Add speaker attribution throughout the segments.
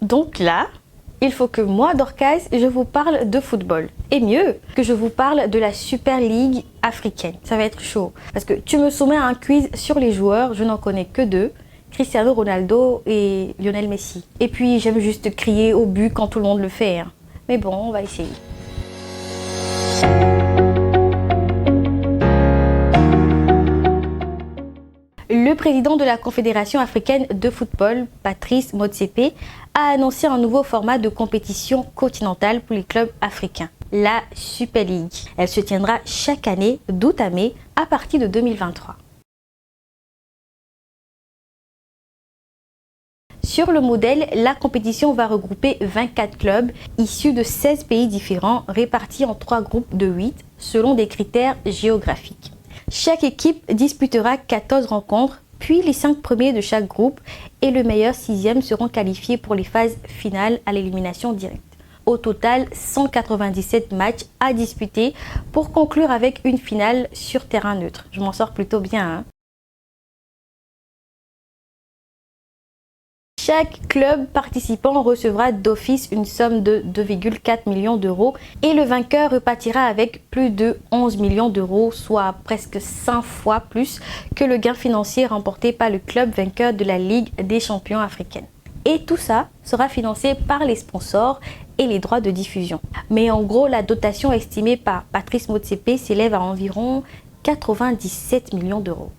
Speaker 1: Donc là, il faut que moi, Dorcas, je vous parle de football. Et mieux, que je vous parle de la Super League africaine. Ça va être chaud. Parce que tu me soumets à un quiz sur les joueurs, je n'en connais que deux. Cristiano Ronaldo et Lionel Messi. Et puis, j'aime juste crier au but quand tout le monde le fait. Hein. Mais bon, on va essayer. Le président de la Confédération africaine de football, Patrice Motsepe, a annoncé un nouveau format de compétition continentale pour les clubs africains, la Super League. Elle se tiendra chaque année d'août à mai à partir de 2023. Sur le modèle, la compétition va regrouper 24 clubs issus de 16 pays différents répartis en 3 groupes de 8 selon des critères géographiques. Chaque équipe disputera 14 rencontres, puis les 5 premiers de chaque groupe et le meilleur 6e seront qualifiés pour les phases finales à l'élimination directe. Au total, 197 matchs à disputer pour conclure avec une finale sur terrain neutre. Je m'en sors plutôt bien, hein? Chaque club participant recevra d'office une somme de 2,4 millions d'euros et le vainqueur repartira avec plus de 11 millions d'euros, soit presque 5 fois plus que le gain financier remporté par le club vainqueur de la Ligue des champions africaine. Et tout ça sera financé par les sponsors et les droits de diffusion. Mais en gros, la dotation estimée par Patrice Motsepe s'élève à environ 97 millions d'euros.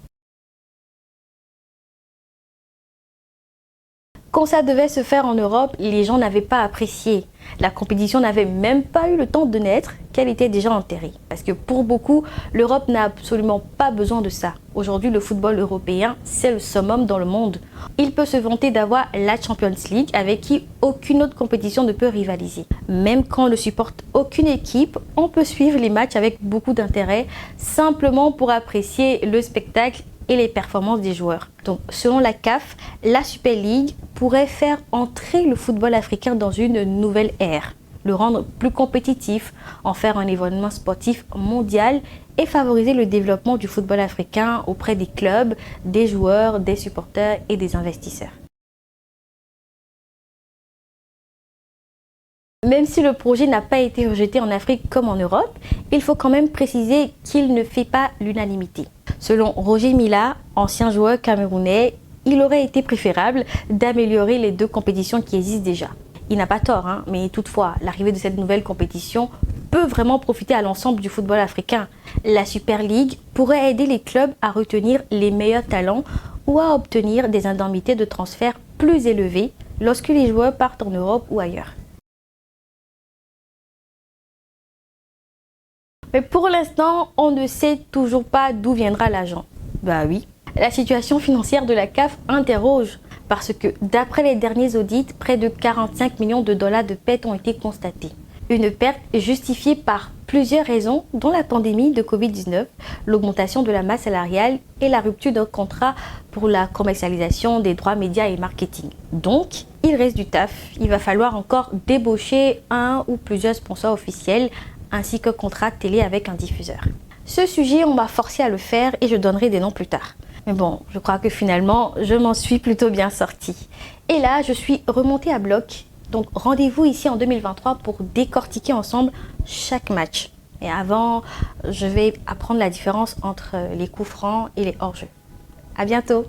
Speaker 1: Quand ça devait se faire en Europe, les gens n'avaient pas apprécié. La compétition n'avait même pas eu le temps de naître qu'elle était déjà enterrée. Parce que pour beaucoup, l'Europe n'a absolument pas besoin de ça. Aujourd'hui, le football européen, c'est le summum dans le monde. Il peut se vanter d'avoir la Champions League avec qui aucune autre compétition ne peut rivaliser. Même quand on ne supporte aucune équipe, on peut suivre les matchs avec beaucoup d'intérêt, simplement pour apprécier le spectacle et les performances des joueurs. Donc, selon la CAF, la Super League pourrait faire entrer le football africain dans une nouvelle ère, le rendre plus compétitif, en faire un événement sportif mondial et favoriser le développement du football africain auprès des clubs, des joueurs, des supporters et des investisseurs. Même si le projet n'a pas été rejeté en Afrique comme en Europe, il faut quand même préciser qu'il ne fait pas l'unanimité. Selon Roger Mila, ancien joueur camerounais, il aurait été préférable d'améliorer les deux compétitions qui existent déjà. Il n'a pas tort, hein, mais toutefois, l'arrivée de cette nouvelle compétition peut vraiment profiter à l'ensemble du football africain. La Super League pourrait aider les clubs à retenir les meilleurs talents ou à obtenir des indemnités de transfert plus élevées lorsque les joueurs partent en Europe ou ailleurs. Mais pour l'instant, on ne sait toujours pas d'où viendra l'argent. Bah oui. La situation financière de la CAF interroge parce que d'après les derniers audits, près de 45 millions de dollars de pertes ont été constatés. Une perte justifiée par plusieurs raisons, dont la pandémie de Covid-19, l'augmentation de la masse salariale et la rupture d'un contrat pour la commercialisation des droits médias et marketing. Donc, il reste du taf. Il va falloir encore débaucher un ou plusieurs sponsors officiels ainsi qu'un contrat télé avec un diffuseur. Ce sujet, on m'a forcé à le faire et je donnerai des noms plus tard. Mais bon, je crois que finalement, je m'en suis plutôt bien sortie. Et là, je suis remontée à bloc. Donc rendez-vous ici en 2023 pour décortiquer ensemble chaque match. Et avant, je vais apprendre la différence entre les coups francs et les hors-jeux. À bientôt!